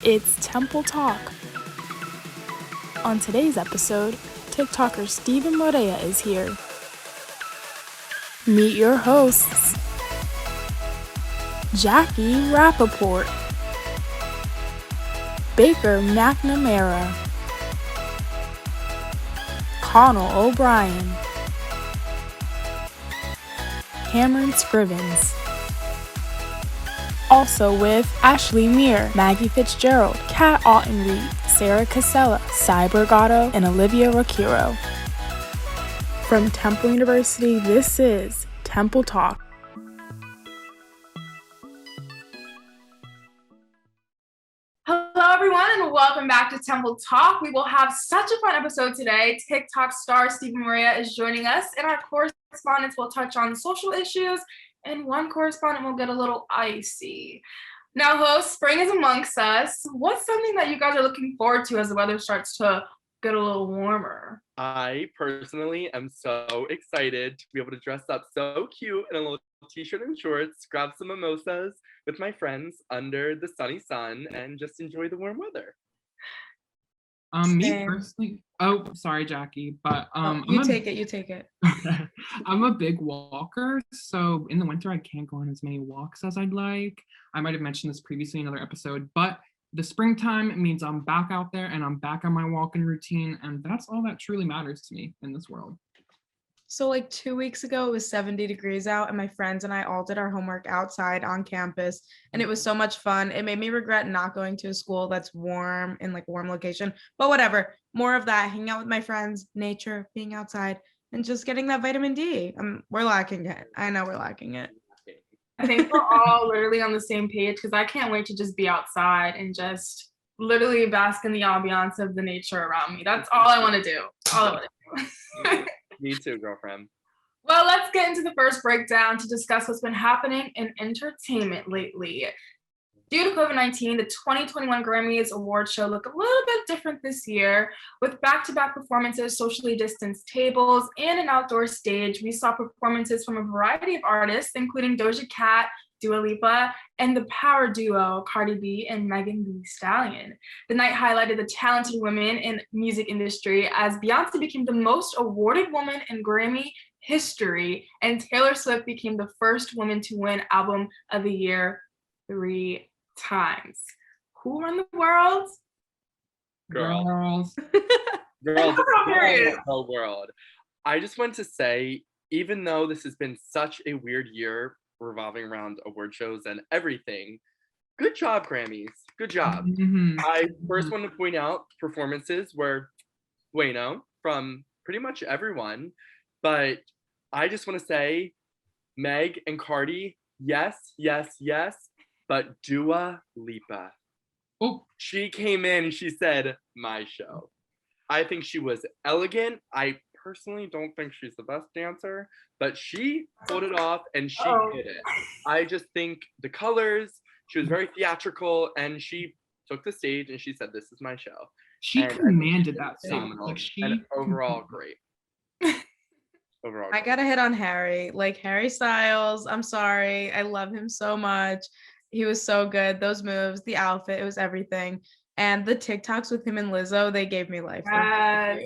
It's Temple Talk. On today's episode, TikToker Stephen Morea is here. Meet your hosts, Jackie Rappaport, Baker McNamara, Connell O'Brien, Cameron Scrivens. Also with Ashley Muir, Maggie Fitzgerald, Kat Ottenreed, Sarah Casella, Cy Bergato, and Olivia Rocchiro. From Temple University, this is Temple Talk. Hello everyone and welcome back to Temple Talk. We will have such a fun episode today. TikTok star Stephen Morea is joining us, and our correspondents will touch on social issues, and one correspondent will get a little icy. Now, hosts, spring is amongst us. What's something that you guys are looking forward to as the weather starts to get a little warmer? I personally am so excited to be able to dress up so cute in a little t-shirt and shorts, grab some mimosas with my friends under the sunny sun, and just enjoy the warm weather. Me personally, sorry, Jackie, but you take it. I'm a big walker, so in the winter I can't go on as many walks as I'd like. I might have mentioned this previously in another episode, but the springtime means I'm back out there and I'm back on my walking routine, and that's all that truly matters to me in this world. So like 2 weeks ago, it was 70 degrees out, and my friends and I all did our homework outside on campus, and it was so much fun. It made me regret not going to a school that's warm in like warm location, but whatever. More of that, hanging out with my friends, nature, being outside, and just getting that vitamin D. We're lacking it. I know we're lacking it. I think we're all literally on the same page because I can't wait to just be outside and just literally bask in the ambiance of the nature around me. That's all I want to do. Me too, girlfriend. Well, let's get into the first breakdown to discuss what's been happening in entertainment lately. Due to COVID-19, the 2021 Grammys award show looked a little bit different this year. With back-to-back performances, socially distanced tables, and an outdoor stage, we saw performances from a variety of artists, including Doja Cat, Dua Lipa, and the power duo Cardi B and Megan Thee Stallion. The night highlighted the talented women in music industry as Beyonce became the most awarded woman in Grammy history, and Taylor Swift became the first woman to win Album of the Year 3 times. Who run the world? Girls. The world. I just want to say, even though this has been such a weird year revolving around award shows and everything, good job, Grammys. Good job. Mm-hmm. I first want to point out performances were bueno from pretty much everyone, but I just want to say Meg and Cardi, yes, but Dua Lipa. Oh, she came in and she said, my show. I think she was elegant. I personally don't think she's the best dancer, but she pulled it off and she did it. I just think the colors, she was very theatrical, and she took the stage and she said, this is my show. She commanded that stage. And overall, great. I gotta hit on Harry. Like Harry Styles, I'm sorry. I love him so much. He was so good. Those moves, the outfit, it was everything. And the TikToks with him and Lizzo, they gave me life. Yes.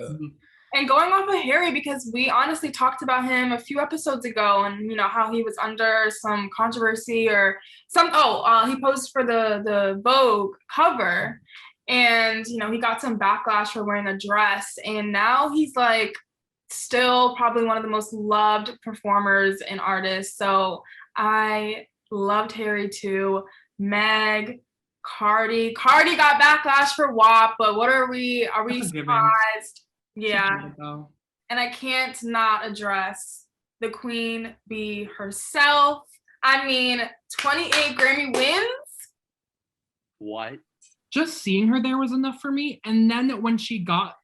And going off of Harry, because we honestly talked about him a few episodes ago, and you know how he was under some controversy or he posed for the Vogue cover, and you know he got some backlash for wearing a dress, and now he's like still probably one of the most loved performers and artists. So I loved Harry too. Meg, Cardi got backlash for WAP, but what are we surprised? Yeah. And I can't not address the Queen Bee herself. I mean, 28 Grammy wins? What? Just seeing her there was enough for me. And then when she got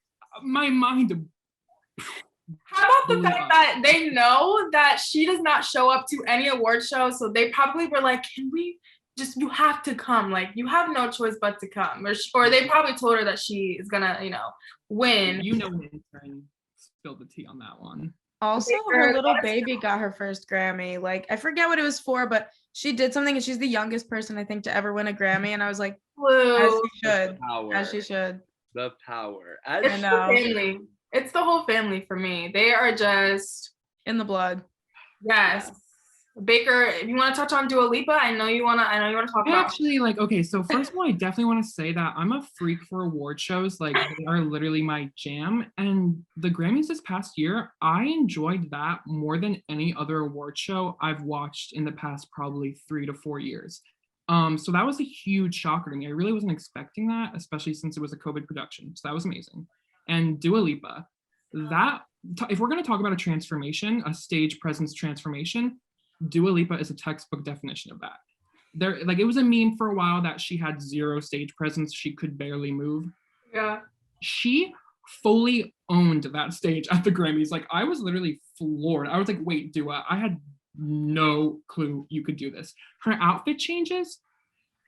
my mind. How about the fact that they know that she does not show up to any award show, so they probably were like, you have to come, like you have no choice but to come, or they probably told her that she is gonna, win. Intern spilled the tea on that one. Also, her little baby got her first Grammy. Like, I forget what it was for, but she did something, and she's the youngest person, I think, to ever win a Grammy. And I was like, as you should. Power. As she should. The power. It's I the know. family. It's the whole family for me. They are just In the blood. yes. Baker, if you want to touch on Dua Lipa, I know you want to talk I about. actually okay, so first of all, I definitely want to say that I'm a freak for award shows. Like, they are literally my jam. And the Grammys this past year, I enjoyed that more than any other award show I've watched in the past probably 3 to 4 years. So that was a huge shocker to me. I really wasn't expecting that, especially since it was a COVID production. So that was amazing. And Dua Lipa, if we're going to talk about a transformation, a stage presence transformation, Dua Lipa is a textbook definition of that. It was a meme for a while that she had 0 stage presence. She could barely move. Yeah. She fully owned that stage at the Grammys. Like, I was literally floored. I was like, wait, Dua, I had no clue you could do this. Her outfit changes,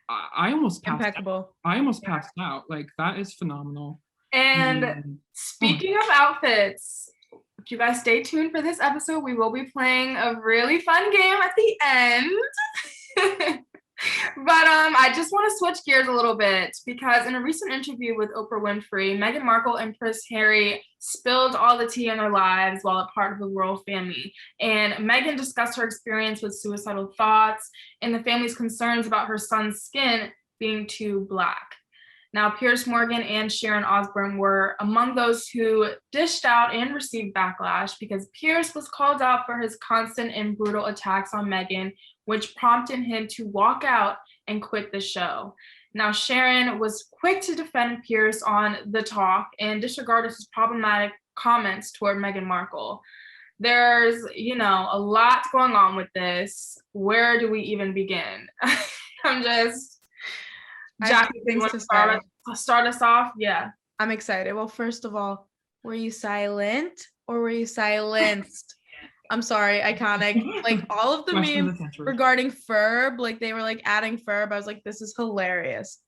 I almost passed Impeccable. out. I almost passed out. Like, that is phenomenal. And speaking of outfits, if you guys stay tuned for this episode, we will be playing a really fun game at the end. But I just want to switch gears a little bit because in a recent interview with Oprah Winfrey, Meghan Markle and Prince Harry spilled all the tea in their lives while a part of the royal family. And Meghan discussed her experience with suicidal thoughts and the family's concerns about her son's skin being too black. Now, Piers Morgan and Sharon Osbourne were among those who dished out and received backlash because Piers was called out for his constant and brutal attacks on Meghan, which prompted him to walk out and quit the show. Now, Sharon was quick to defend Piers on The Talk and disregarded his problematic comments toward Meghan Markle. There's, a lot going on with this. Where do we even begin? Jackie, you want to start us off? Yeah. I'm excited. Well, first of all, were you silent or were you silenced? I'm sorry, iconic. Like, all of the memes regarding Ferb, like, they were like adding Ferb. I was like, this is hilarious.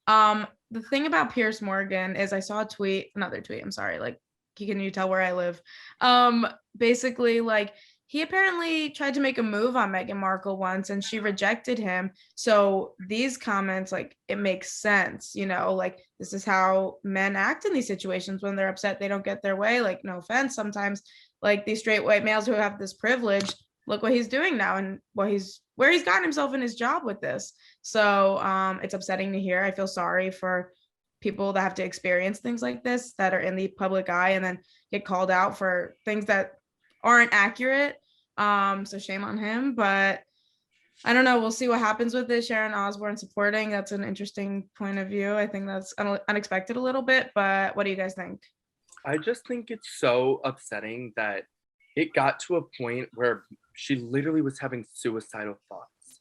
The thing about Piers Morgan is I saw another tweet. I'm sorry. Like, can you tell where I live? Basically, like, he apparently tried to make a move on Meghan Markle once and she rejected him. So these comments, like, it makes sense, like, this is how men act in these situations when they're upset, they don't get their way. Like, no offense, sometimes, like, these straight white males who have this privilege, look what he's doing now and where he's gotten himself in his job with this. So it's upsetting to hear. I feel sorry for people that have to experience things like this that are in the public eye and then get called out for things that aren't accurate. So shame on him, but I don't know. We'll see what happens with this. Sharon Osbourne supporting. That's an interesting point of view. I think that's unexpected a little bit, but what do you guys think? I just think it's so upsetting that it got to a point where she literally was having suicidal thoughts.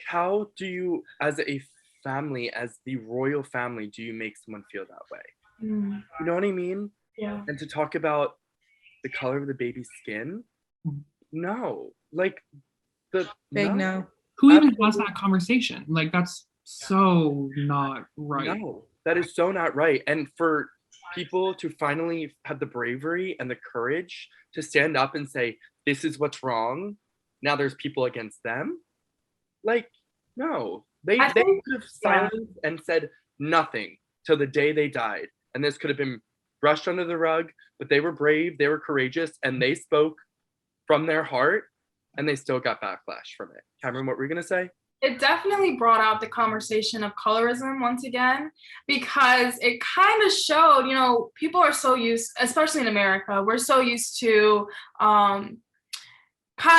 How do you, as a family, as the royal family, do you make someone feel that way? You know what I mean? Yeah. And to talk about the color of the baby's skin, no, like the big no. Who even has that conversation? Like, that's so not right. No, that is so not right. And for people to finally have the bravery and the courage to stand up and say, this is what's wrong. Now there's people against them. Like, no, they could have silenced and said nothing till the day they died. And this could have been brushed under the rug, but they were brave, they were courageous, and they spoke from their heart, and they still got backlash from it. Cameron, what were you gonna say? It definitely brought out the conversation of colorism once again, because it kind of showed, people are so used, especially in America, we're so used to kind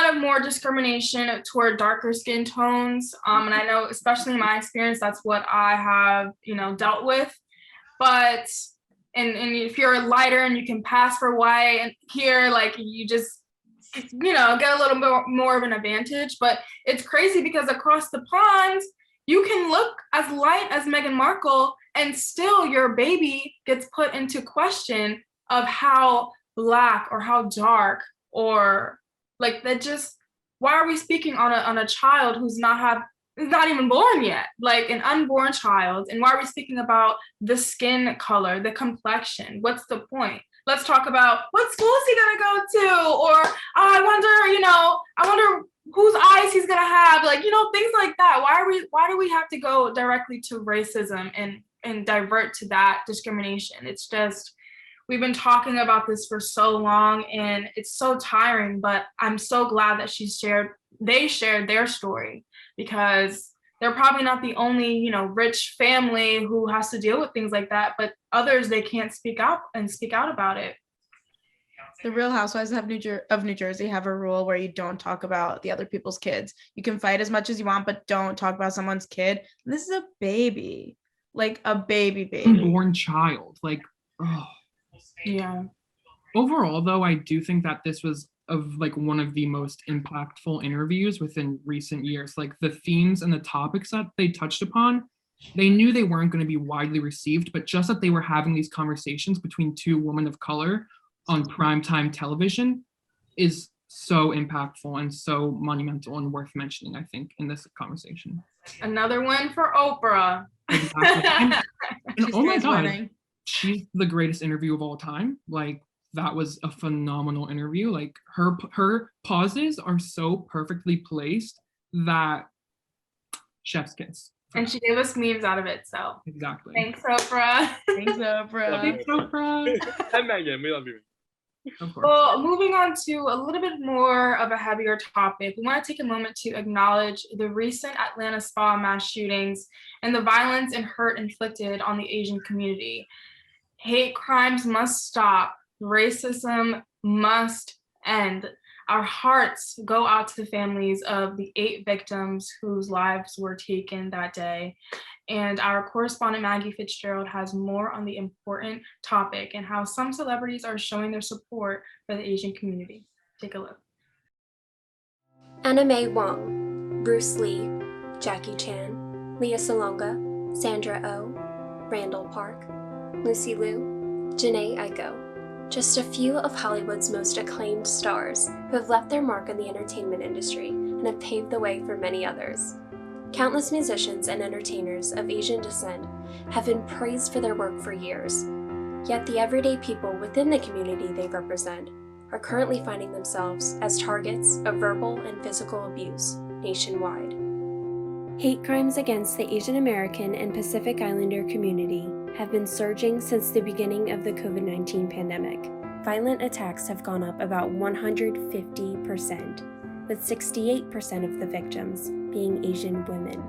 of more discrimination toward darker skin tones. And I know, especially in my experience, that's what I have, dealt with. But and if you're lighter and you can pass for white, and here, like, you just get a little bit more of an advantage. But it's crazy because across the pond, you can look as light as Meghan Markle and still your baby gets put into question of how black or how dark, or like, that just, why are we speaking on a child who's not even born yet, like an unborn child? And why are we speaking about the skin color, the complexion? What's the point? Let's talk about what school is he gonna go to, or I wonder whose eyes he's gonna have, like, things like that. Why do we have to go directly to racism and and divert to that discrimination. It's just, we've been talking about this for so long and it's so tiring, but I'm so glad that they shared their story, because they're probably not the only, rich family who has to deal with things like that, but others, they can't speak out about it. The Real Housewives of New Jersey have a rule where you don't talk about the other people's kids. You can fight as much as you want, but don't talk about someone's kid. And this is a baby, like a baby. Unborn child, like, oh. Yeah. Overall, though, I do think that this was one of the most impactful interviews within recent years. Like, the themes and the topics that they touched upon, they knew they weren't going to be widely received, but just that they were having these conversations between two women of color on primetime television is so impactful and so monumental and worth mentioning, I think, in this conversation. Another win for Oprah. Exactly. And oh my God, winning. She's the greatest interview of all time. Like, that was a phenomenal interview. Like, her pauses are so perfectly placed that chef's kiss. And she gave us memes out of it, so. Exactly. Thanks, Oprah. Thanks, Oprah. Thanks, Oprah. And Meghan, we love you. Of course. Well, moving on to a little bit more of a heavier topic, we want to take a moment to acknowledge the recent Atlanta spa mass shootings and the violence and hurt inflicted on the Asian community. Hate crimes must stop. Racism must end. Our hearts go out to the families of the 8 victims whose lives were taken that day. And our correspondent Maggie Fitzgerald has more on the important topic and how some celebrities are showing their support for the Asian community. Take a look. Anna Mae Wong, Bruce Lee, Jackie Chan, Lea Salonga, Sandra Oh, Randall Park, Lucy Liu, Janae Aiko. Just a few of Hollywood's most acclaimed stars who have left their mark on the entertainment industry and have paved the way for many others. Countless musicians and entertainers of Asian descent have been praised for their work for years, yet the everyday people within the community they represent are currently finding themselves as targets of verbal and physical abuse nationwide. Hate crimes against the Asian American and Pacific Islander community have been surging since the beginning of the COVID-19 pandemic. Violent attacks have gone up about 150%, with 68% of the victims being Asian women.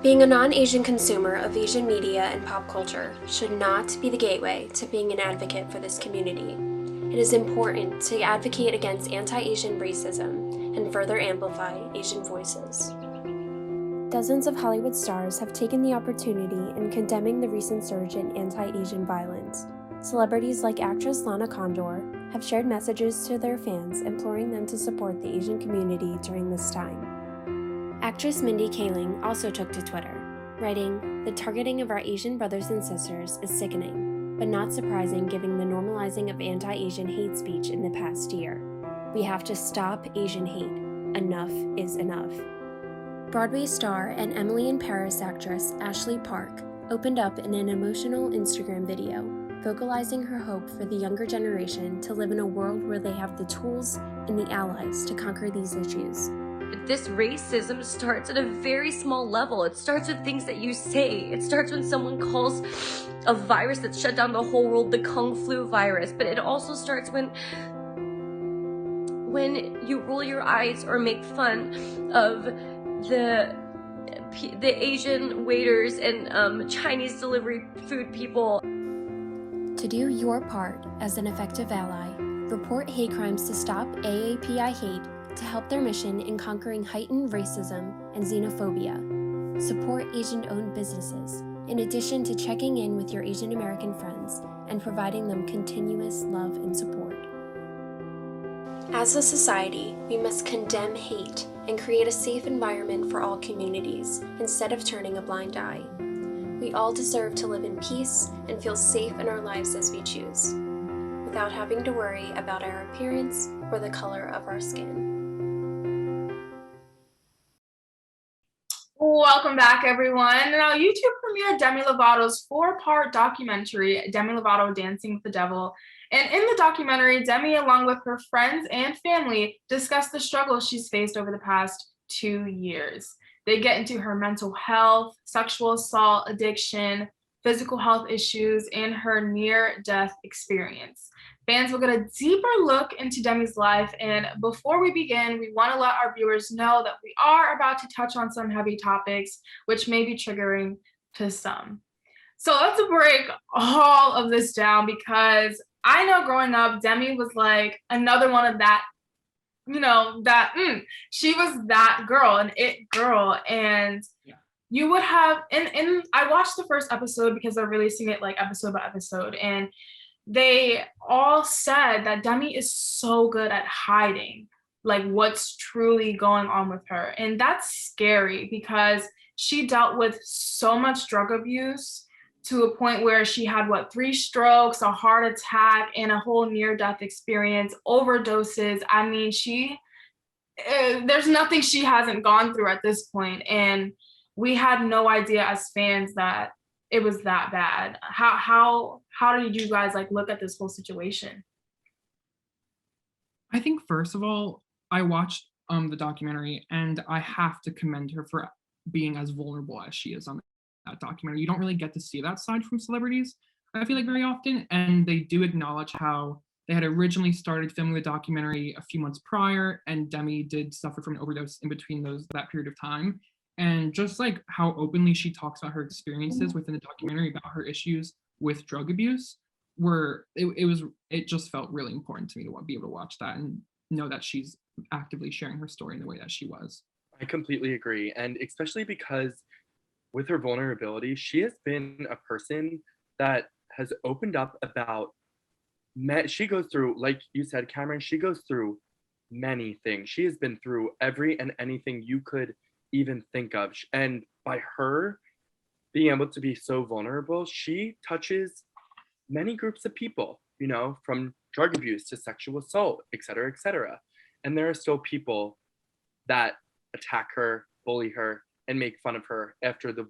Being a non-Asian consumer of Asian media and pop culture should not be the gateway to being an advocate for this community. It is important to advocate against anti-Asian racism and further amplify Asian voices. Dozens of Hollywood stars have taken the opportunity in condemning the recent surge in anti-Asian violence. Celebrities like actress Lana Condor have shared messages to their fans imploring them to support the Asian community during this time. Actress Mindy Kaling also took to Twitter, writing, "The targeting of our Asian brothers and sisters is sickening, but not surprising given the normalizing of anti-Asian hate speech in the past year. We have to stop Asian hate. Enough is enough." Broadway star and Emily in Paris actress Ashley Park opened up in an emotional Instagram video, vocalizing her hope for the younger generation to live in a world where they have the tools and the allies to conquer these issues. This racism starts at a very small level. It starts with things that you say. It starts when someone calls a virus that shut down the whole world the Kung Flu virus, but it also starts when you roll your eyes or make fun of the Asian waiters and Chinese delivery food people. To do your part as an effective ally, report hate crimes to Stop AAPI Hate to help their mission in conquering heightened racism and xenophobia. Support Asian-owned businesses, in addition to checking in with your Asian American friends and providing them continuous love and support. As a society, we must condemn hate and create a safe environment for all communities instead of turning a blind eye. We all deserve to live in peace and feel safe in our lives as we choose, without having to worry about our appearance or the color of our skin. Welcome back, everyone. Now, YouTube premiered Demi Lovato's 4-part documentary, Demi Lovato Dancing with the Devil. And in the documentary, Demi, along with her friends and family, discussed the struggles she's faced over the past 2 years. They get into her mental health, sexual assault, addiction, physical health issues, and her near-death experience. Fans will get a deeper look into Demi's life, and before we begin, we want to let our viewers know that we are about to touch on some heavy topics, which may be triggering to some. So let's break all of this down, because I know growing up, Demi was like another one of that, she was that girl, an it girl. And you would have, and I watched the first episode because they're releasing it like episode by episode, and they all said that Demi is so good at hiding like what's truly going on with her. And that's scary because she dealt with so much drug abuse to a point where she had 3 strokes, a heart attack, and a whole near-death experience, overdoses. I mean, there's nothing she hasn't gone through at this point, and we had no idea as fans that it was that bad. How did you guys like look at this whole situation? I think first of all, I watched the documentary, and I have to commend her for being as vulnerable as she is on that documentary. You don't really get to see that side from celebrities, I feel like, very often, and they do acknowledge how they had originally started filming the documentary a few months prior, and Demi did suffer from an overdose in between that period of time. And just like how openly she talks about her experiences within the documentary about her issues with drug abuse, it just felt really important to me to be able to watch that and know that she's actively sharing her story in the way that she was. I completely agree. And especially because with her vulnerability, she has been a person that has opened up about, she goes through, like you said, Cameron, she goes through many things. She has been through every and anything you could even think of. And by her being able to be so vulnerable, she touches many groups of people, from drug abuse to sexual assault, et cetera, et cetera. And there are still people that attack her, bully her, and make fun of her after the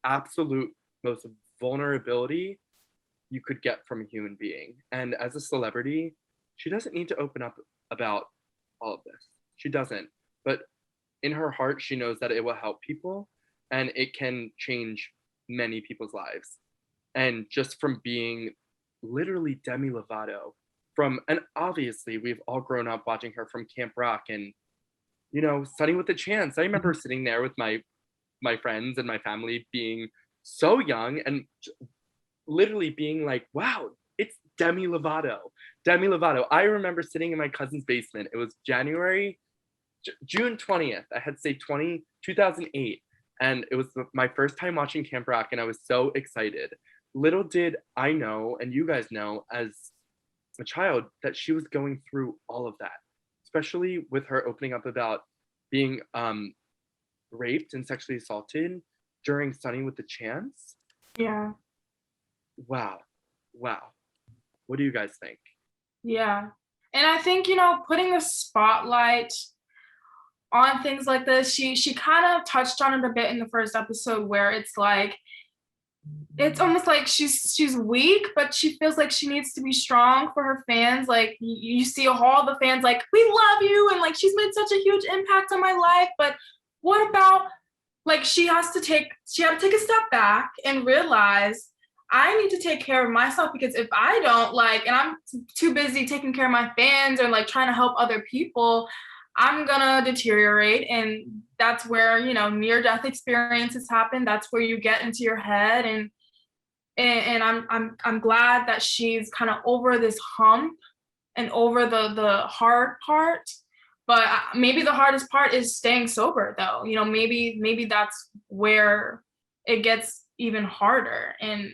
absolute most vulnerability you could get from a human being. And as a celebrity, she doesn't need to open up about all of this. She doesn't. But in her heart, she knows that it will help people and it can change many people's lives. And just from being literally Demi Lovato, and obviously we've all grown up watching her from Camp Rock and, Sunny with a Chance. I remember sitting there with my friends and my family being so young and literally being like, wow, it's Demi Lovato. Demi Lovato. I remember sitting in my cousin's basement. It was June 20th, I had to say 2008. And it was my first time watching Camp Rock, and I was so excited. Little did I know, and you guys know as a child, that she was going through all of that, especially with her opening up about being raped and sexually assaulted during Sunny with the Chance. Yeah. Wow. What do you guys think? Yeah. And I think, putting a spotlight on things like this, she kind of touched on it a bit in the first episode, where it's like, it's almost like she's weak, but she feels like she needs to be strong for her fans. Like you see all the fans like, we love you, and like she's made such a huge impact on my life. But what about, like, she had to take a step back and realize, I need to take care of myself, because if I don't, like, and I'm too busy taking care of my fans or like trying to help other people, I'm gonna deteriorate. And that's where, near-death experiences happen. That's where you get into your head. And I'm glad that she's kind of over this hump and over the hard part. But maybe the hardest part is staying sober, though. Maybe that's where it gets even harder. And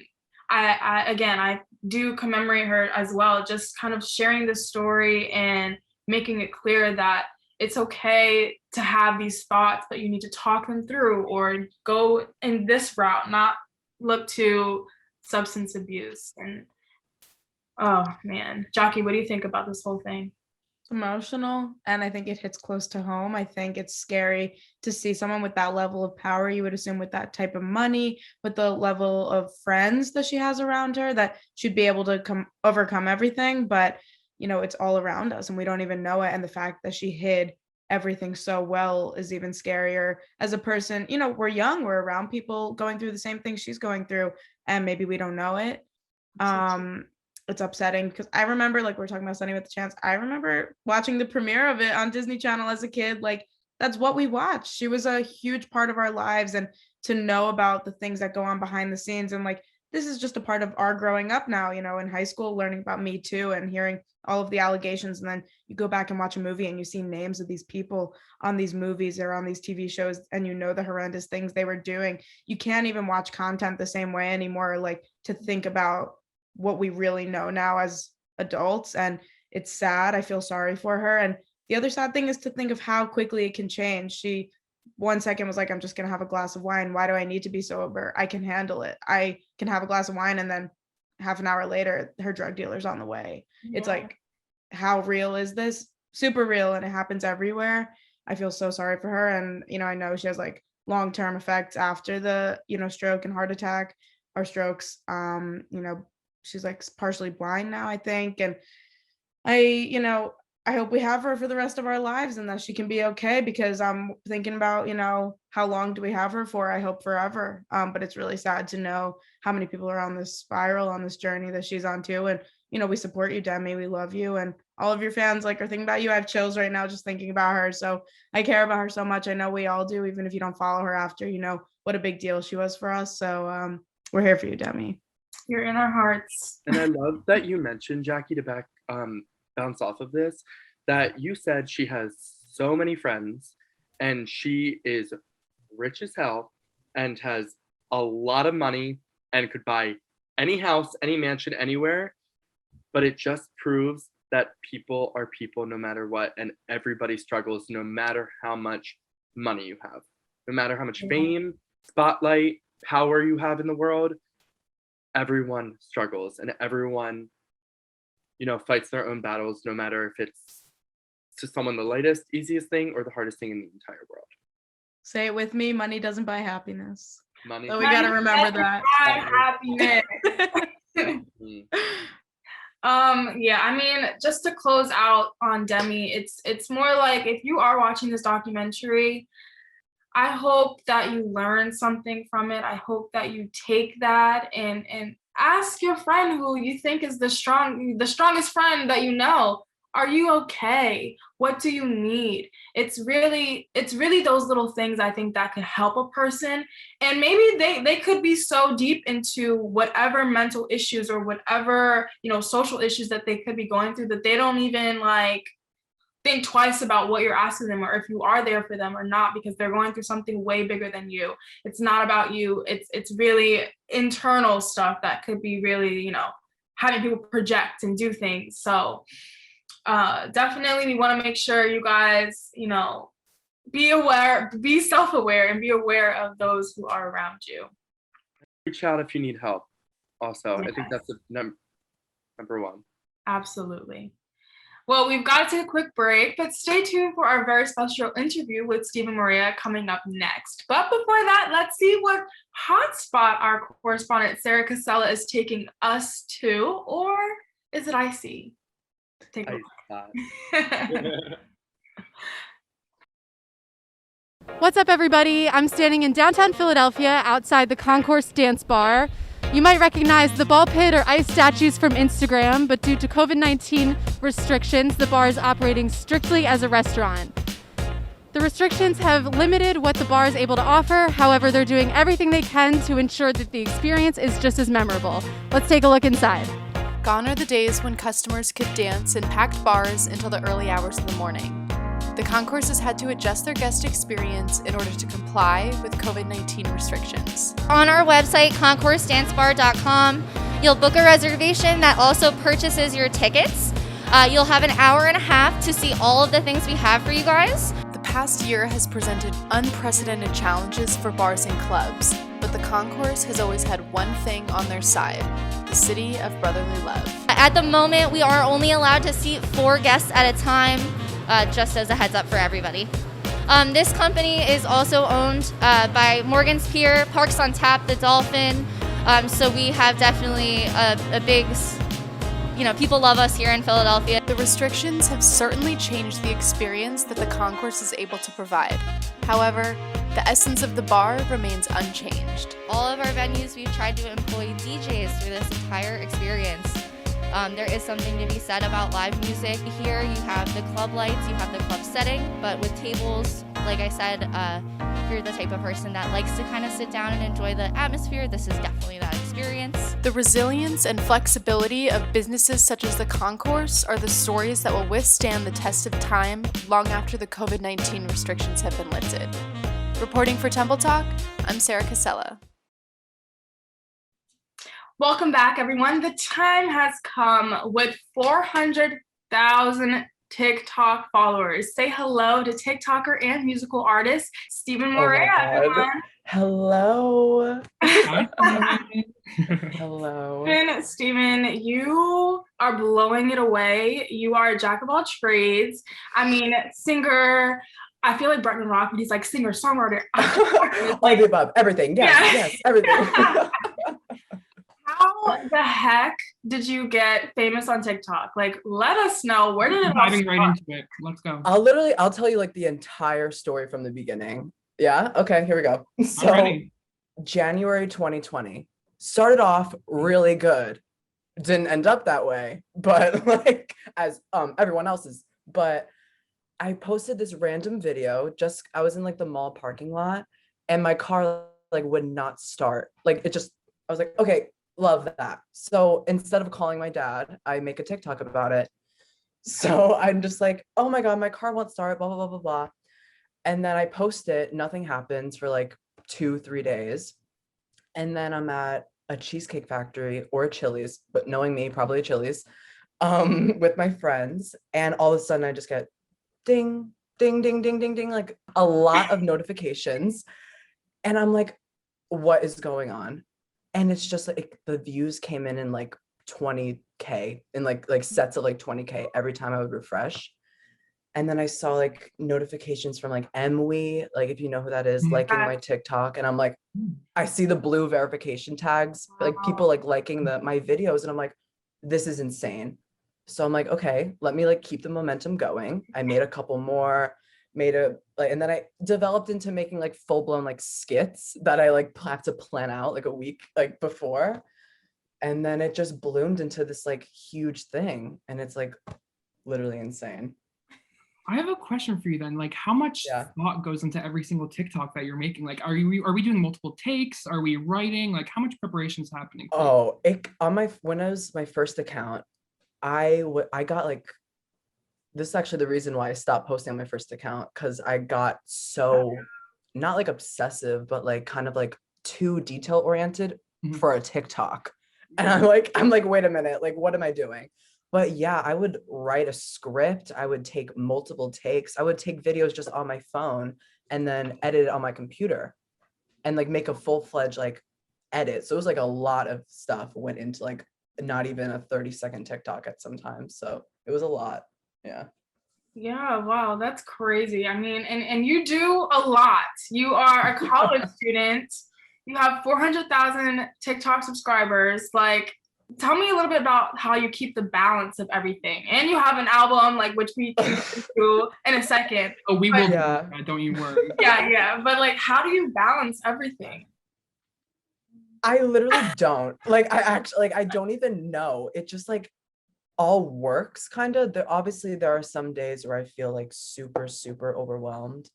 I do commemorate her as well, just kind of sharing this story and making it clear that it's okay to have these thoughts, but you need to talk them through or go in this route, not look to substance abuse. And oh man, Jackie, what do you think about this whole thing? It's emotional, and I think it hits close to home. I think it's scary to see someone with that level of power. You would assume with that type of money, with the level of friends that she has around her, that she'd be able to overcome everything. But it's all around us and we don't even know it. And the fact that she hid everything so well is even scarier. As a person, we're young, we're around people going through the same thing she's going through, and maybe we don't know it. It's upsetting because I remember, like, we're talking about Sunny with the Chance. I remember watching the premiere of it on Disney Channel as a kid. Like, that's what we watched. She was a huge part of our lives, and to know about the things that go on behind the scenes, and like, this is just a part of our growing up now, in high school, learning about Me Too and hearing all of the allegations. And then you go back and watch a movie and you see names of these people on these movies or on these TV shows, and the horrendous things they were doing. You can't even watch content the same way anymore, like, to think about what we really know now as adults. And it's sad. I feel sorry for her. And the other sad thing is to think of how quickly it can change. She 1 second was like, I'm just gonna have a glass of wine. Why do I need to be sober? I can handle it. I can have a glass of wine, and then half an hour later, her drug dealer's on the way. Yeah. It's like, how real is this? Super real, and it happens everywhere. I feel so sorry for her. And, I know she has like long-term effects after the, stroke and heart attack or strokes. She's like partially blind now, I think. And I hope we have her for the rest of our lives and that she can be okay, because I'm thinking about, how long do we have her for? I hope forever. But it's really sad to know how many people are on this spiral, on this journey that she's on too. And, we support you, Demi. We love you. And all of your fans are thinking about you. I have chills right now just thinking about her. So I care about her so much. I know we all do, even if you don't follow her after, what a big deal she was for us. So we're here for you, Demi. You're in our hearts. And I love that you mentioned, Jackie, to bounce off of this, that you said she has so many friends and she is rich as hell and has a lot of money and could buy any house, any mansion, anywhere. But it just proves that people are people no matter what, and everybody struggles no matter how much money you have, no matter how much fame, spotlight, power you have in the world. Everyone struggles, and everyone, fights their own battles, no matter if it's to someone the lightest, easiest thing or the hardest thing in the entire world. Say it with me. Money doesn't buy happiness. Money. So we got to remember that. Happiness. Yeah, I mean, just to close out on Demi, it's more like, if you are watching this documentary, I hope that you learn something from it. I hope that you take that and ask your friend who you think is the strongest friend that you know, are you okay? What do you need? It's really those little things, I think, that could help a person. And maybe they could be so deep into whatever mental issues or whatever, social issues that they could be going through, that they don't even think twice about what you're asking them, or if you are there for them or not, because they're going through something way bigger than you. It's not about you. It's really internal stuff that could be really, having people project and do things. So definitely we want to make sure you guys, be aware, be self-aware, and be aware of those who are around you. Reach out if you need help. Also, Yes. I think that's the number one. Absolutely. Well, we've got to take a quick break, but stay tuned for our very special interview with Stephen Morea coming up next. But before that, let's see what hotspot our correspondent Sarah Casella is taking us to, or is it Icy? Take a look. What's up, everybody? I'm standing in downtown Philadelphia outside the Concourse Dance Bar. You might recognize the ball pit or ice statues from Instagram, but due to COVID-19 restrictions, the bar is operating strictly as a restaurant. The restrictions have limited what the bar is able to offer. However, they're doing everything they can to ensure that the experience is just as memorable. Let's take a look inside. Gone are the days when customers could dance in packed bars until the early hours of the morning. The Concourse has had to adjust their guest experience in order to comply with COVID-19 restrictions. On our website, concoursedancebar.com, you'll book a reservation that also purchases your tickets. You'll have an hour and a half to see all of the things we have for you guys. The past year has presented unprecedented challenges for bars and clubs, but the Concourse has always had one thing on their side: the city of brotherly love. At the moment, we are only allowed to seat 4 guests at a time, just as a heads up for everybody. This company is also owned by Morgan's Pier, Parks on Tap, the Dolphin. So we have definitely a big, people love us here in Philadelphia. The restrictions have certainly changed the experience that the concourse is able to provide. However, the essence of the bar remains unchanged. All of our venues, we've tried to employ DJs through this entire experience. There is something to be said about live music. Here you have the club lights, you have the club setting, but with tables, like I said, if you're the type of person that likes to kind of sit down and enjoy the atmosphere, this is definitely that experience. The resilience and flexibility of businesses such as the concourse are the stories that will withstand the test of time long after the COVID-19 restrictions have been lifted. Reporting for Temple Talk, I'm Sarah Casella. Welcome back, everyone. The time has come with 400,000 TikTok followers. Say hello to TikToker and musical artist Stephen Morea, everyone. Hello. Hello. Stephen, you are blowing it away. You are a jack of all trades. I mean, singer. I feel like Bretton Rock, but he's like singer, songwriter. All the above, everything. Yes, everything. How the heck did you get famous on TikTok? Like, let us know. Where did it all Diving start? right into it. Let's go. I'll tell you like the entire story from the beginning. Yeah. Okay. Here we go. So January 2020 started off really good. Didn't end up that way, but like as everyone else's. But I posted this random video. I was in like the mall parking lot, and my car like would not start. Like I was like, okay. Love that. So instead of calling my dad, I make a TikTok about it. So I'm just like, oh my God, my car won't start, blah, blah, blah, blah, blah. And then I post it, nothing happens for like 2-3 days. And then I'm at a Cheesecake Factory or a Chili's, but knowing me, probably a Chili's, with my friends. And all of a sudden I just get ding, ding, ding, ding, ding, ding, like a lot of notifications. And I'm like, what is going on? And it's just like the views came in like 20K in like sets of like 20K every time I would refresh. And then I saw like notifications from like MWE, like if you know who that is, liking my TikTok. And I'm like, I see the blue verification tags, like people like liking my videos. And I'm like, this is insane. So I'm like, okay, let me like keep the momentum going. I made a couple more. And then I developed into making like full-blown like skits that I like have to plan out like a week like before. And then it just bloomed into this like huge thing, and it's like literally insane. I have a question for you then. Like, how much thought goes into every single TikTok that you're making? Like, are we doing multiple takes? Are we writing? Like, how much preparation is happening? When I was my first account, I got like, this is actually the reason why I stopped posting on my first account, because I got so not like obsessive, but like kind of like too detail oriented for a TikTok. And I'm like, wait a minute, like, what am I doing? But yeah, I would write a script. I would take multiple takes. I would take videos just on my phone and then edit it on my computer and like make a full-fledged like edit. So it was like a lot of stuff went into like not even a 30-second TikTok at some times. So it was a lot. Yeah, wow, that's crazy. I mean, and you do a lot. You are a college student. You have 400,000 TikTok subscribers. Like, tell me a little bit about how you keep the balance of everything. And you have an album, like, which we can do in a second. Oh, we will. Don't you worry. Yeah. But like, how do you balance everything? I literally don't. Like, I don't even know. It just like all works kind of. Obviously there are some days where I feel like super, super overwhelmed,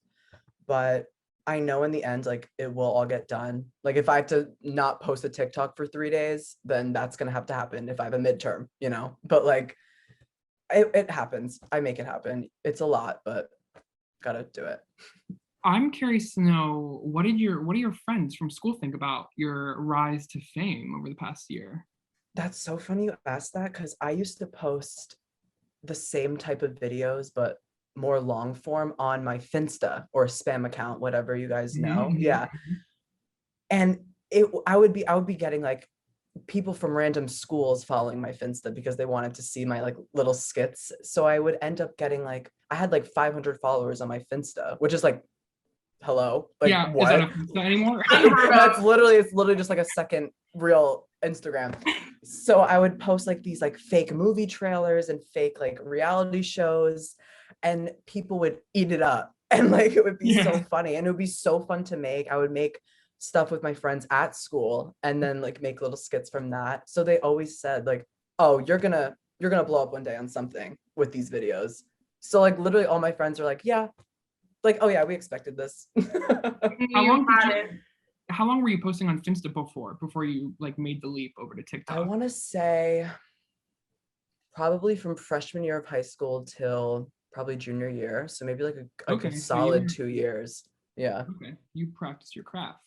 but I know in the end, like, it will all get done. Like, if I have to not post a TikTok for 3 days, then that's going to have to happen if I have a midterm, you know, but like, it happens. I make it happen. It's a lot, but gotta do it. I'm curious to know, what do your friends from school think about your rise to fame over the past year? That's so funny you asked that, because I used to post the same type of videos, but more long form on my Finsta or spam account, whatever you guys know. Mm-hmm. Yeah. And I would be getting like people from random schools following my Finsta because they wanted to see my like little skits. So I would end up getting like, I had like 500 followers on my Finsta, which is like, hello, like, yeah, what? Is that a Finsta anymore? it's literally just like a second real Instagram. So I would post like these like fake movie trailers and fake like reality shows, and people would eat it up. And like it would be so funny, and it would be so fun to make. I would make stuff with my friends at school and then like make little skits from that. So they always said like, oh, you're gonna blow up one day on something with these videos. So like literally all my friends are like, yeah, like, oh yeah, we expected this. How long were you posting on Finsta before you like made the leap over to TikTok? I want to say probably from freshman year of high school till probably junior year. So maybe like a good solid 2 years. Yeah. Okay. You practice your craft.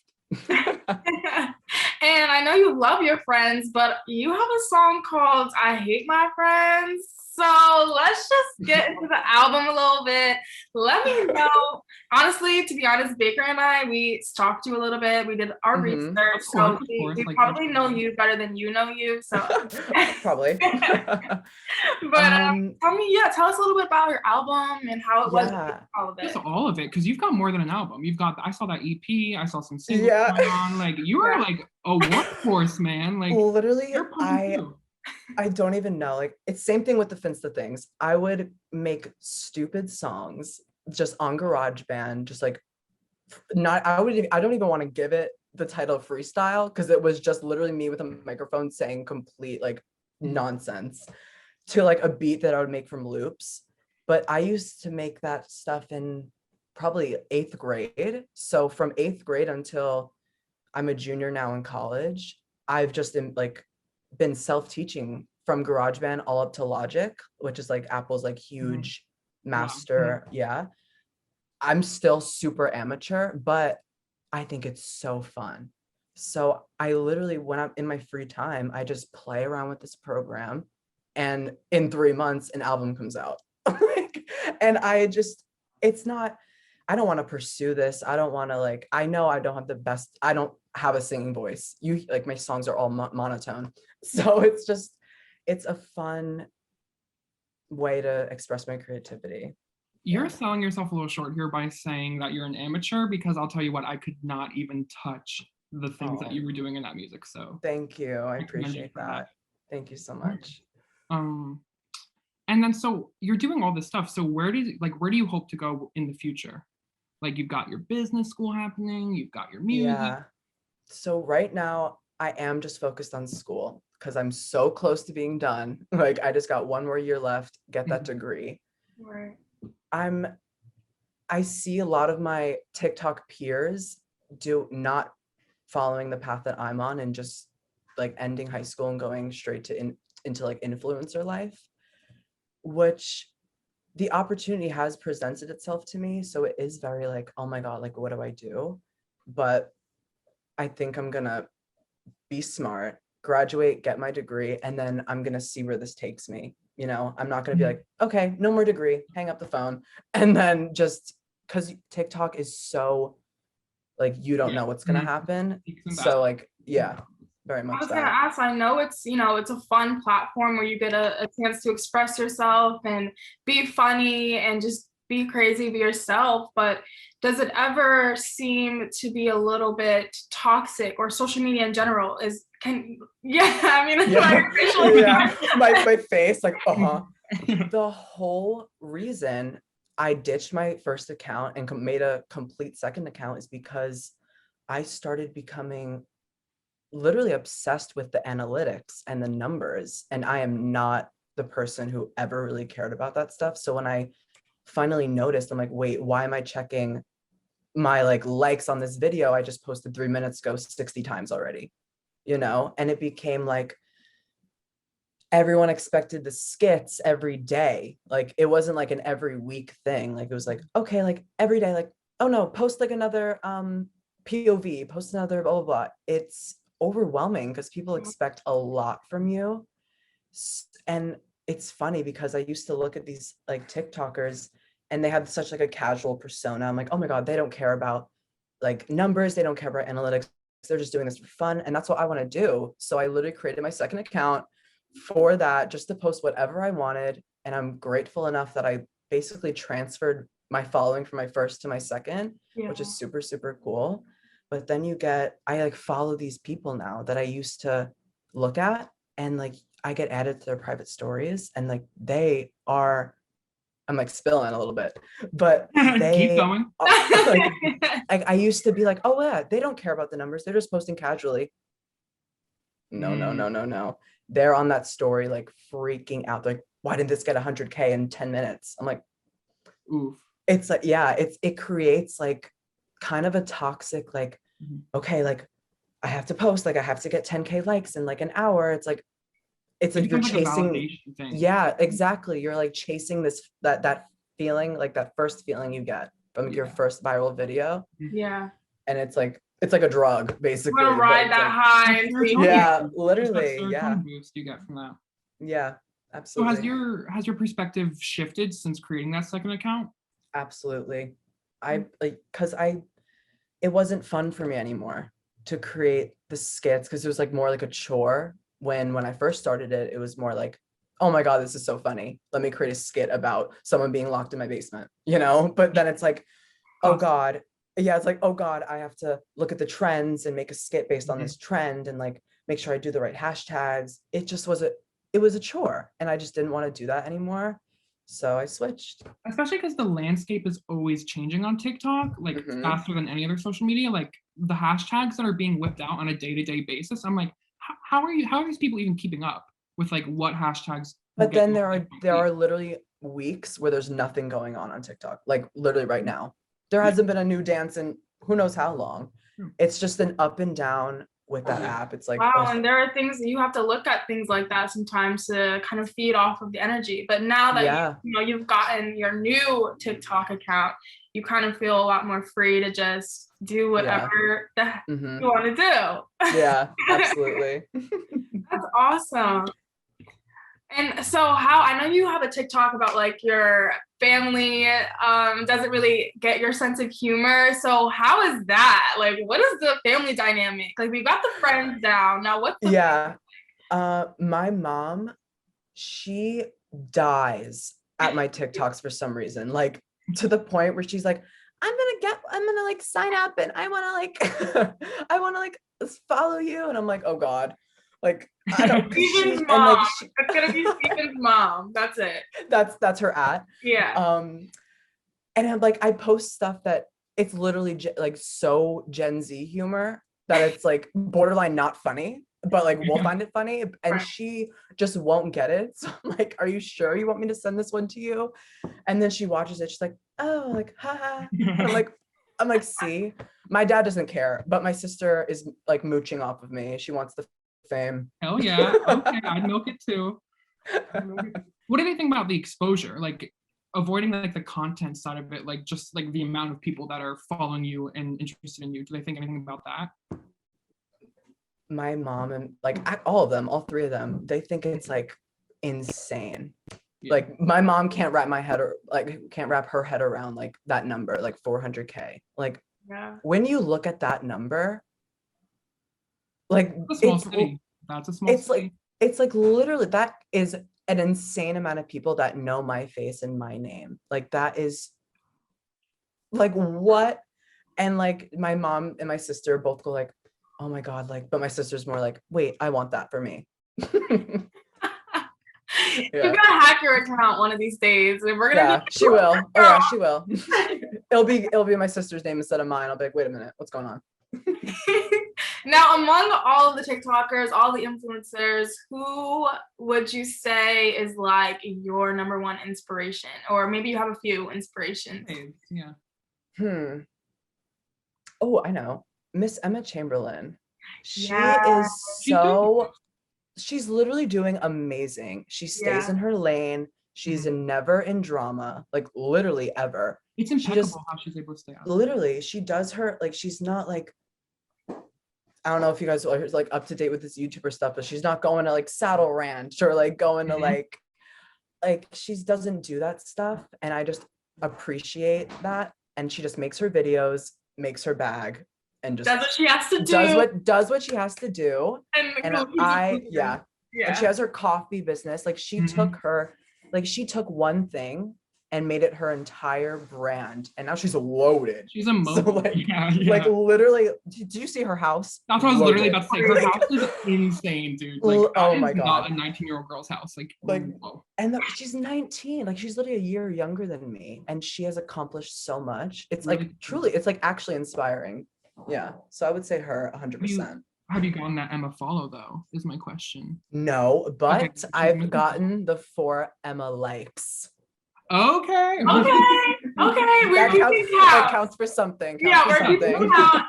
And I know you love your friends, but you have a song called I Hate My Friends. So let's just get into the album a little bit. Let me know. Honestly, to be honest, Baker and I, we stalked you a little bit. We did our research. So we probably know you better than you know you. So probably. But tell us a little bit about your album and how it was. All of it. Just all of it, because you've got more than an album. I saw that EP. I saw some singles going on. Like you are like a workhorse, man. Like literally, I don't even know. Like it's same thing with the Finsta things. I would make stupid songs just on GarageBand, just like I don't even want to give it the title freestyle, because it was just literally me with a microphone saying complete like nonsense to like a beat that I would make from loops. But I used to make that stuff in probably 8th grade. So from 8th grade until I'm a junior now in college, I've just been self-teaching from GarageBand all up to Logic, which is like Apple's like huge master. Yeah. I'm still super amateur, but I think it's so fun. So I literally, when I'm in my free time, I just play around with this program, and in 3 months, an album comes out. And I don't want to pursue this. I don't want to I know I don't have the best, I don't have a singing voice. My songs are all monotone. So it's a fun way to express my creativity. You're selling yourself a little short here by saying that you're an amateur, because I'll tell you what, I could not even touch the things that you were doing in that music. So thank you. I appreciate that. Thank you so much. And then so you're doing all this stuff. So where do you hope to go in the future? Like you've got your business school happening, you've got your music. Yeah. So right now I am just focused on school because I'm so close to being done. Like I just got one more year left, get that degree. Right. I see a lot of my TikTok peers not following the path that I'm on and just like ending high school and going straight to into like influencer life, which the opportunity has presented itself to me. So it is very like, oh my God, like what do I do? But I think I'm gonna be smart, graduate, get my degree, and then I'm gonna see where this takes me. I'm not gonna be like, okay, no more degree, hang up the phone. And then just because TikTok is so like, you don't know what's gonna happen. So like, yeah, very much. I was gonna ask, I know it's a fun platform where you get a chance to express yourself and be funny and just be crazy, be yourself, but does it ever seem to be a little bit toxic, or social media in general my face like the whole reason I ditched my first account and made a complete second account is because I started becoming literally obsessed with the analytics and the numbers, and I am not the person who ever really cared about that stuff. So when I finally noticed, I'm like, wait, why am I checking my likes on this video I just posted 3 minutes ago 60 times already? And it became like everyone expected the skits every day. Like it wasn't like an every week thing. Like it was like, okay, like every day, like, oh no, post like another POV, post another blah blah blah. It's overwhelming because people expect a lot from you. And it's funny because I used to look at these like TikTokers and they had such like a casual persona. I'm like, oh my God, they don't care about like numbers. They don't care about analytics. They're just doing this for fun. And that's what I want to do. So I literally created my second account for that, just to post whatever I wanted. And I'm grateful enough that I basically transferred my following from my first to my second, which is super, super cool. But then I follow these people now that I used to look at, and like I get added to their private stories, and like they are, I'm like spilling a little bit, but Keep they going. like I used to be like, oh yeah, they don't care about the numbers, they're just posting casually. No. They're on that story like freaking out. They're like, why didn't this get 100K in 10 minutes? I'm like, Oof. it's like, yeah, it creates like kind of a toxic, like, okay, like I have to post, like I have to get 10K likes in like an hour. It's like you're chasing, yeah, exactly. You're like chasing this, that feeling, like that first feeling you get from your first viral video. Yeah. And it's like a drug, basically. I'm gonna ride that high. Yeah, literally. Yeah. Boost you get from that. Yeah, So absolutely. has your perspective shifted since creating that second account? Absolutely. I like, cause it wasn't fun for me anymore to create the skits, because it was like more like a chore. When I first started it, it was more like, oh my God, this is so funny. Let me create a skit about someone being locked in my basement, you know? But then it's like, oh God. Yeah, it's like, oh God, I have to look at the trends and make a skit based on this trend and like make sure I do the right hashtags. It was a chore, and I just didn't want to do that anymore. So I switched. Especially because the landscape is always changing on TikTok, like faster than any other social media. Like the hashtags that are being whipped out on a day-to-day basis. I'm like, how are these people even keeping up with like what hashtags? But then there are literally weeks where there's nothing going on TikTok. Like literally right now, there hasn't been a new dance in who knows how long. It's just an up and down with that app. It's like, wow, and there are things that you have to look at things like that sometimes to kind of feed off of the energy. But now that you've gotten your new TikTok account, you kind of feel a lot more free to just do whatever the heck you want to do. Yeah, absolutely. That's awesome. And so I know you have a TikTok about like your family doesn't really get your sense of humor. So how is that? Like, what is the family dynamic? Like, we got the friends down. Now what's the my mom, she dies at my TikToks for some reason, like to the point where she's like, I'm gonna like sign up and I wanna like follow you. And I'm like, oh God. Like I don't. Stephen's mom. It's gonna be Stephen's mom. That's it. That's her at. Yeah. And I'm like, I post stuff that it's literally like so Gen Z humor that it's like borderline not funny, but like we'll find it funny, and she just won't get it. So I'm like, are you sure you want me to send this one to you? And then she watches it. She's like, oh, like haha. I'm like, see, my dad doesn't care, but my sister is like mooching off of me. She wants the fame. Hell yeah. Okay, I'd milk it too. What do they think about the exposure? Like avoiding like the content side of it, like just like the amount of people that are following you and interested in you. Do they think anything about that? My mom and like all of them, all three of them, they think it's like insane. Yeah. Like my mom can't wrap her head around like that number, like 400K. Like when you look at that number, like that's a small city. It's like literally that is an insane amount of people that know my face and my name. Like that is like what? And like my mom and my sister both go like, oh my God, like, but my sister's more like, wait, I want that for me. You gotta hack your account one of these days. And we're gonna she will. Oh yeah, she will. It'll be my sister's name instead of mine. I'll be like, wait a minute, what's going on? Now, among all of the TikTokers, all the influencers, who would you say is like your number one inspiration? Or maybe you have a few inspirations. Yeah. Oh, I know. Miss Emma Chamberlain. She's literally doing amazing. She stays in her lane. She's never in drama, like literally ever. It's impeccable how she's able to stay out. Literally, she does her, like, she's not like, I don't know if you guys are like up to date with this YouTuber stuff, but she's not going to like Saddle Ranch or like going to like she doesn't do that stuff. And I just appreciate that. And she just makes her videos, makes her bag, and just does what she has to do. Does what she has to do. And and she has her coffee business. Like she took one thing and made it her entire brand. And now she's loaded. She's a mogul. So like, yeah. like literally, did you see her house? That's what I was literally Loaded. about to say. Her house is insane, dude. Like, Oh that my is God. not a 19-year-old girl's house. Like whoa. And she's 19. Like she's literally a year younger than me, and she has accomplished so much. It's Really? like truly, it's like actually inspiring. Yeah. So I would say her 100%. Have you gotten that Emma follow though? Is my question. No, but Okay, so I've she's gotten the 4 Emma likes. Okay. Okay, we're That keeping counts, that count. counts for something. Yeah, counts for we're keeping something. count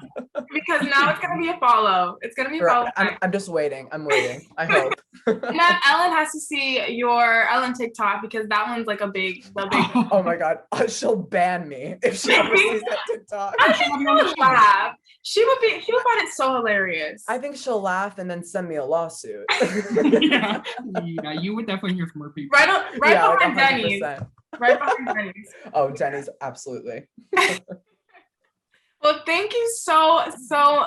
because now it's gonna be a follow. It's gonna be a follow. Right. I'm just waiting. I'm waiting. I hope. And then Ellen has to see your Ellen TikTok because that one's like the big. Oh my God. She'll ban me if she ever sees that TikTok. I think she would laugh. She would find it so hilarious. I think she'll laugh and then send me a lawsuit. yeah, you would definitely hear from more people. Right behind Denny's. 100%. Right behind Denny's. Oh, Denny's, absolutely. Well, thank you so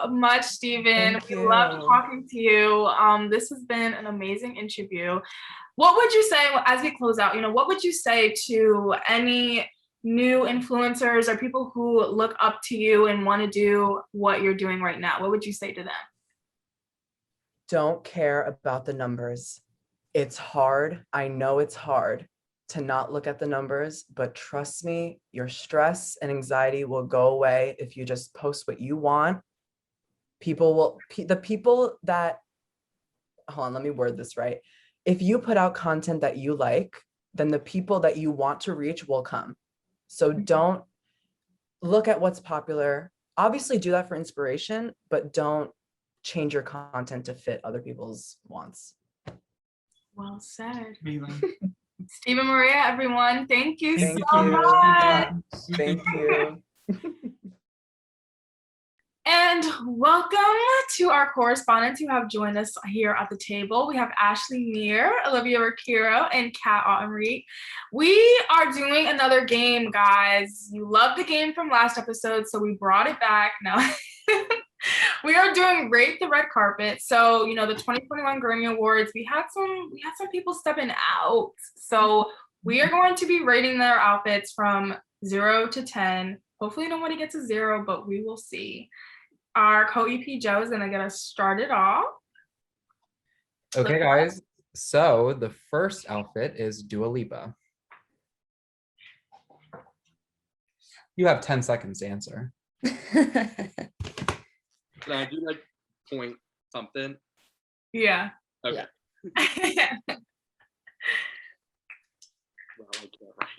much, Stephen. Thank We you. loved talking to you. This has been an amazing interview. What would you say as we close out? What would you say to any new influencers or people who look up to you and want to do what you're doing right now? What would you say to them? Don't care about the numbers. It's hard. I know it's hard to not look at the numbers, but trust me, your stress and anxiety will go away if you just post what you want. Hold on, let me word this right. If you put out content that you like, then the people that you want to reach will come. So don't look at what's popular. Obviously do that for inspiration, but don't change your content to fit other people's wants. Well said. Amazing. Stephen, Morea, everyone, thank you Thank so you. much. Thank you. And welcome to our correspondents who have joined us here at the table. We have Ashley Meir, Olivia Ricciero, and Kat Ottenreed. We are doing another game, guys. You loved the game from last episode, so we brought it back. Now we are doing Rate the Red Carpet. So, the 2021 Grammy Awards, we had some people stepping out. So we are going to be rating their outfits from 0 to 10. Hopefully nobody gets a 0, but we will see. Our co-EP Joe is going to get us started off. Okay, guys. So the first outfit is Dua Lipa. You have 10 seconds to answer. Can I do like point something? Yeah. Okay. Yeah. Well, I can't write.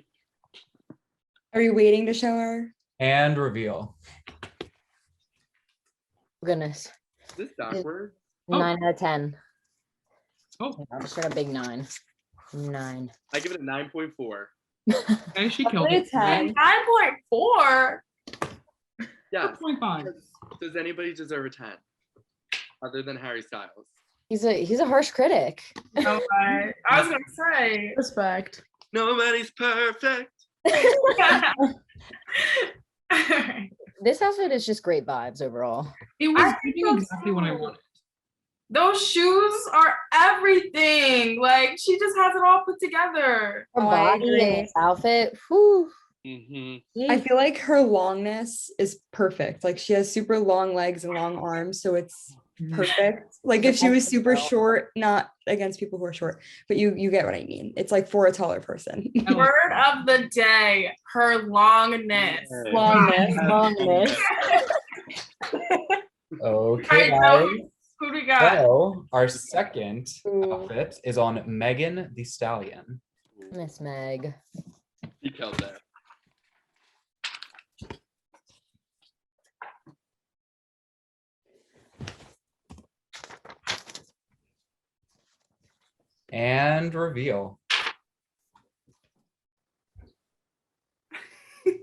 Are you waiting to show her? And reveal. Goodness. Is this backward? 9 out of 10. Oh. I'll just get a big 9. 9. I give it a 9.4. Okay, she killed it. 9.4. Yes. 4.5. Does anybody deserve a 10? Other than Harry Styles. He's a harsh critic. Oh, I was gonna say respect. Nobody's perfect. This outfit is just great vibes overall. It was exactly what I wanted. Those shoes are everything. Like she just has it all put together. Her body in this outfit, whew. I feel like her longness is perfect. Like she has super long legs and long arms, so it's perfect. Like if she was super short, not against people who are short, but you get what I mean. It's like for a taller person. Word of the day, her longness. Longness. Okay, All right, guys. who do we got? So our second outfit is on Meghan the Stallion. Miss Meg. He killed that. And reveal.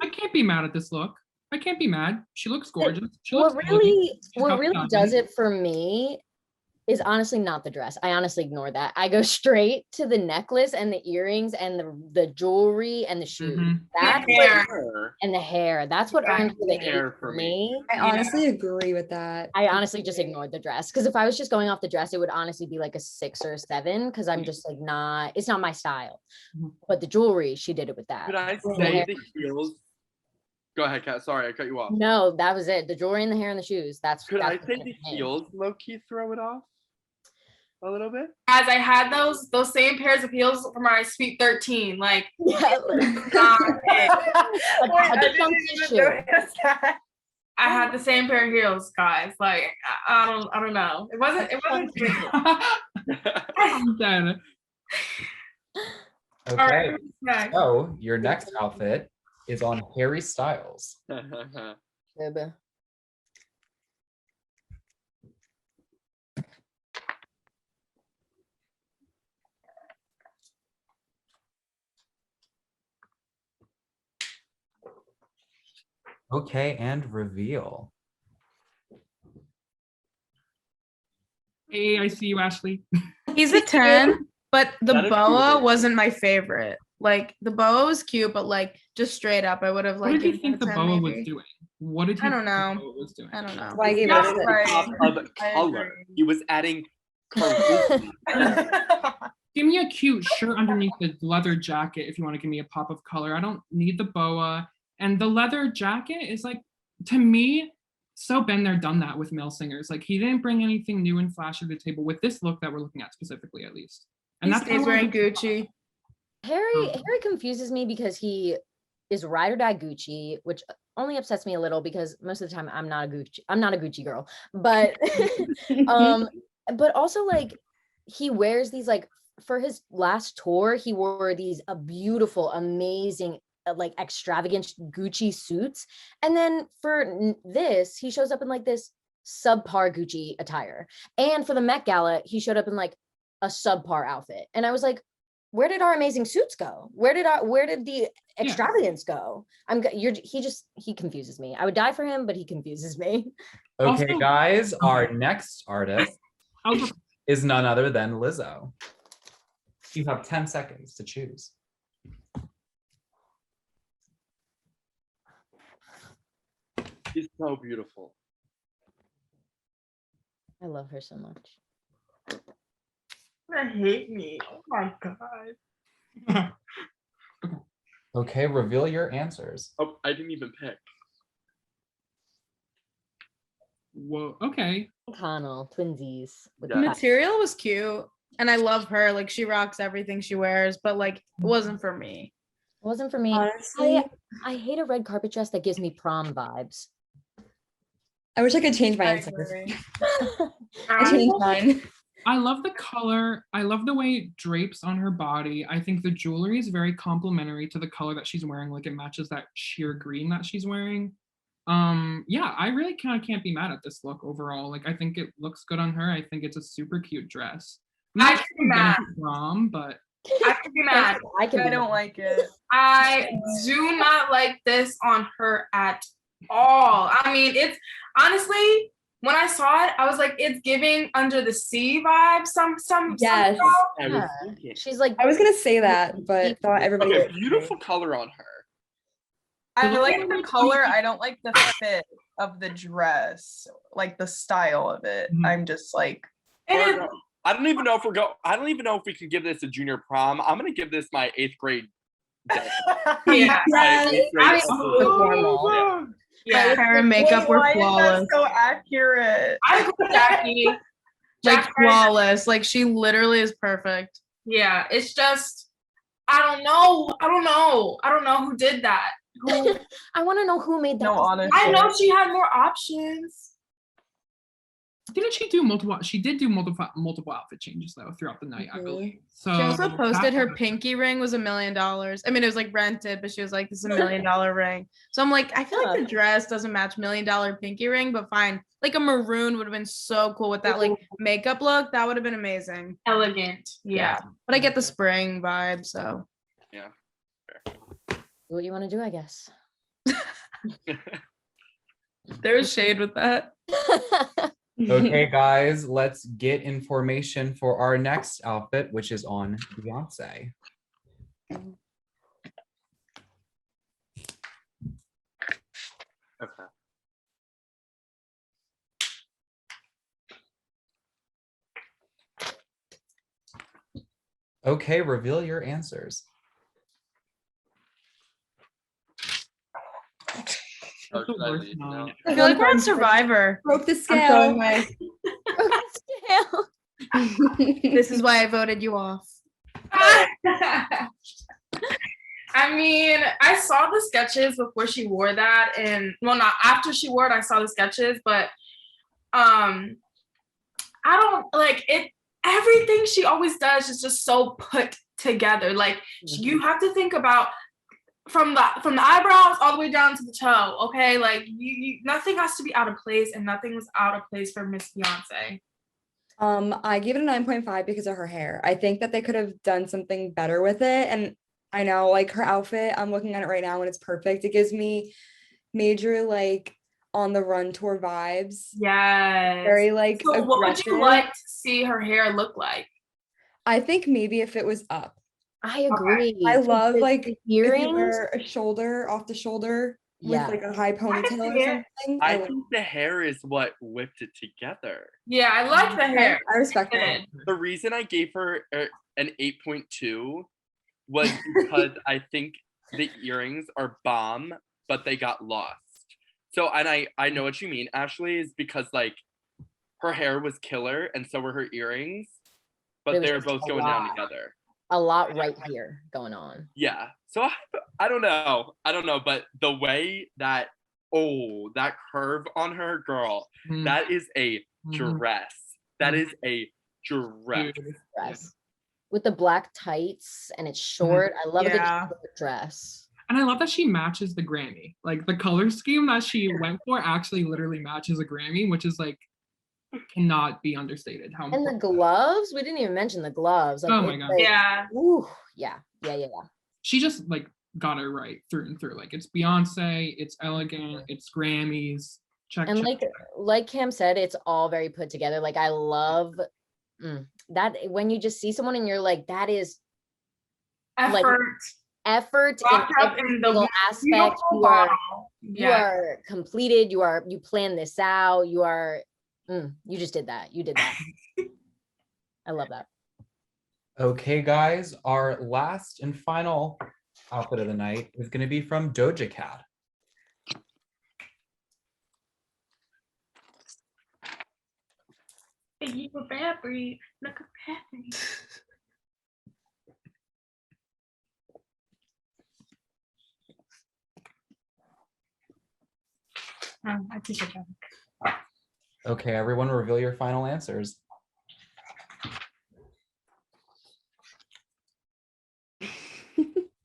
I can't be mad at this look. I can't be mad. She looks gorgeous. She What looks really got does it for me is honestly not the dress. I honestly ignore that. I go straight to the necklace and the earrings and the jewelry and the shoes. That's and the hair. That's what earned the hair for me. I honestly agree with that. I honestly just ignored the dress because if I was just going off the dress, it would honestly be like a 6 or a 7 because I'm just like it's not my style. But the jewelry, she did it with that. Could I say the heels? Go ahead, Kat. Sorry, I cut you off. No, that was it. The jewelry and the hair and the shoes. Could I say the heels low-key throw it off a little bit? As I had those same pairs of heels for my Sweet 13. Like, I had the same pair of heels, guys. Like, I don't know. It wasn't I'm done. Okay. So your next outfit is on Harry Styles. Okay, and reveal. Hey, I see you, Ashley. He's a 10, but the boa wasn't my favorite. Like the boa was cute, but like just straight up, I would have like. What did you think the boa was doing? What did you I don't know. think the boa was doing? I don't know. Why gave Top it of color. He was adding Give me a cute shirt underneath the leather jacket if you want to give me a pop of color. I don't need the boa. And the leather jacket is like, to me, so been there, done that with male singers. Like he didn't bring anything new and flashy to the table with this look that we're looking at specifically, at least. And He stays wearing Gucci. Harry confuses me because he is ride or die Gucci, which only upsets me a little because most of the time I'm not a Gucci girl. But but also like he wears these like for his last tour, he wore these beautiful, amazing like extravagant Gucci suits. And then for this, he shows up in like this subpar Gucci attire. And for the Met Gala, he showed up in like a subpar outfit. And I was like, where did our amazing suits go? Where did the extravagance go? He confuses me. I would die for him, but he confuses me. Okay, guys, our next artist is none other than Lizzo. You have 10 seconds to choose. She's so beautiful. I love her so much. I hate me. Oh my god. Okay, reveal your answers. Oh, I didn't even pick. Whoa, okay. Connell, twinsies. The material was cute. And I love her. Like she rocks everything she wears, but like it wasn't for me. It wasn't for me. Honestly, I hate a red carpet dress that gives me prom vibes. I wish I could change my answer. I changed mine. I love the color. I love the way it drapes on her body. I think the jewelry is very complimentary to the color that she's wearing. Like it matches that sheer green that she's wearing. Yeah, I really kind of can't be mad at this look overall. Like I think it looks good on her. I think it's a super cute dress. I could be mad. But I could be mad. I don't like it. I do not like this on her at all. I mean, it's honestly, when I saw it, I was like, it's giving Under the Sea vibes. Yes. Yeah. She's like, I was gonna say that, but thought everybody. Okay, beautiful color on her. I like the color. I don't like the fit of the dress, like the style of it. I'm just like, I don't even know if we could give this a junior prom. I'm gonna give this my 8th grade. Yeah. Yeah, hair and makeup were flawless. So accurate. I agree with Jackie. Like flawless. Like she literally is perfect. Yeah, it's just I don't know who did that. I want to know who made that. No, honestly. I know she had more options. Didn't she do multiple? She did do multiple outfit changes though throughout the night, I believe. So She also posted her pinky ring was $1 million. I mean, it was like rented, but she was like, "This is $1 million ring." So I'm like, I feel like the dress doesn't match $1 million pinky ring, but fine. Like a maroon would have been so cool with that like makeup look. That would have been amazing. Elegant. Yeah. But I get the spring vibe, so. Yeah. What you want to do, I guess. There's shade with that. Okay, guys, let's get information for our next outfit, which is on Beyonce. Okay. Okay, reveal your answers. Or should I leave now? I feel like we're on Survivor. Broke the I'm scale. going away. This is why I voted you off. I mean, I saw the sketches before she wore that, and well, not after she wore it, I saw the sketches, but I don't like it. Everything she always does is just so put together. Like you have to think about from the eyebrows all the way down to the toe. Okay, like you nothing has to be out of place, and nothing was out of place for Miss Beyonce. I gave it a 9.5 because of her hair. I think that they could have done something better with it. And I know, like, her outfit, I'm looking at it right now and it's perfect. It gives me major, like, on the run tour vibes. Yes. Very, like, So what would you aggressive. like to see her hair look like? I think maybe if it was up. I agree. I love, The like, if earrings. you wear a shoulder off the shoulder with, like, a high ponytail or something. I think the hair is what whipped it together. Yeah, I like the hair. I respect that. The reason I gave her an 8.2 was because I think the earrings are bomb, but they got lost. So, and I know what you mean, Ashley, is because like her hair was killer and so were her earrings, but they were both going down together. A lot right here going on. Yeah. So I don't know, but the way that that curve on her, girl, that is a dress. That is a dress. With the black tights and it's short. I love a good short dress. And I love that she matches the Grammy. Like the color scheme that she went for actually literally matches a Grammy, which is like cannot be understated. How And the gloves, we didn't even mention the gloves. Like, oh my god. like, yeah. Ooh, yeah. She just like got it right through and through. Like it's Beyonce, it's elegant, it's Grammys. Check. And like Cam said, it's all very put together. Like I love that when you just see someone and you're like, that is effort in every single aspect. You are completed. You plan this out. You just did that. You did that. I love that. Okay, guys, our last and final outfit of the night is going to be from Doja Cat. You a bad breed. Look at that. I take it back. Okay, everyone, reveal your final answers.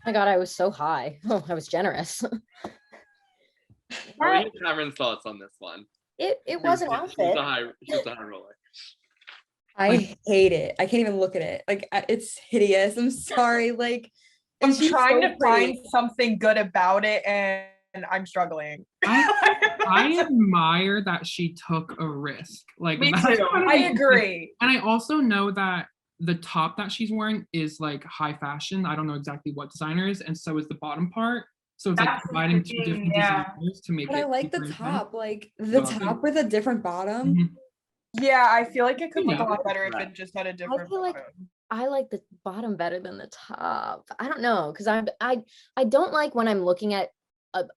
My God, I was so high. Oh, I was generous. What are Cameron's thoughts on this one? It was an outfit. She was a high roller. I hate it. I can't even look at it. Like it's hideous. I'm sorry. Like I'm trying to find something good about it and I'm struggling. I admire that she took a risk. Like me too. I agree. And I also know that the top that she's wearing is like high fashion. I don't know exactly what designer is, and so is the bottom part. So it's like combining two different designers to make but it. I like the top, like the top with a different bottom. Yeah, I feel like it could look a lot better if it just had a different. I feel like I like the bottom better than the top. I don't know, because I don't like when I'm looking at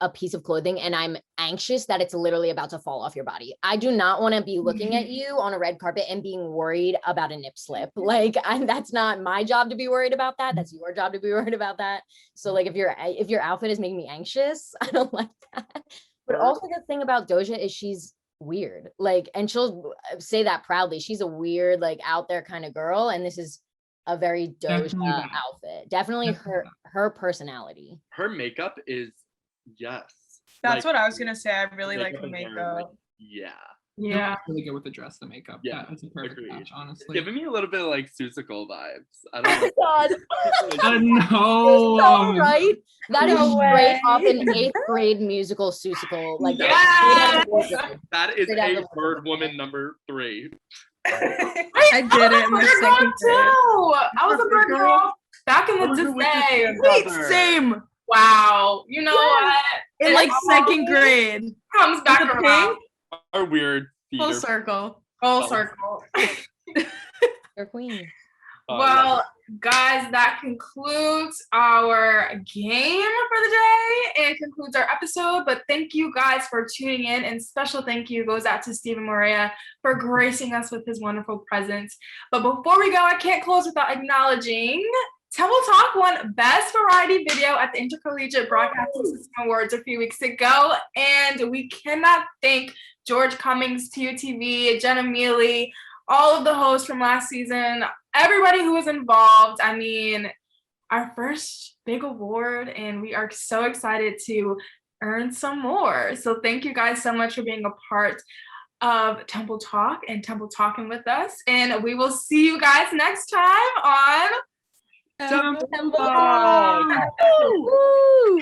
a piece of clothing and I'm anxious that it's literally about to fall off your body. I do not want to be looking at you on a red carpet and being worried about a nip slip. Like that's not my job to be worried about that. That's your job to be worried about that. So like if your outfit is making me anxious, I don't like that. But also the thing about Doja is she's weird. Like, and she'll say that proudly. She's a weird, like out there kind of girl. And this is a very Doja outfit. Definitely her personality. Her makeup is yes. That's what I was gonna say. I really like her makeup. Yeah. Yeah. Really good with the dress, the makeup. Yeah, That was a perfect agreed. match, honestly. Giving me a little bit of like Susical vibes. I don't know. God. No. So right. That is No straight up way. an 8th grade musical Susical. Like Yes! That is Straight out a of the Bird Woman number 3. I did it in the Bird girl second grade. too. I was a bird girl back in the day. Wait, same. Wow. You know what? In It like all second grade. comes back The around. pink? Our weird Full theater. circle. Full circle. Your queen. Well, guys, that concludes our game for the day. It concludes our episode, but thank you guys for tuning in, and special thank you goes out to Stephen Morea for gracing us with his wonderful presence. But before we go, I can't close without acknowledging Temple Talk won Best Variety Video at the Intercollegiate Broadcasting System Awards a few weeks ago, and we cannot thank George Cummings, TUTV, Jenna Mealy, all of the hosts from last season, everybody who was involved. I mean, our first big award, and we are so excited to earn some more. So thank you guys so much for being a part of Temple Talk and Temple Talking with us. And we will see you guys next time on Temple Talk. Woo!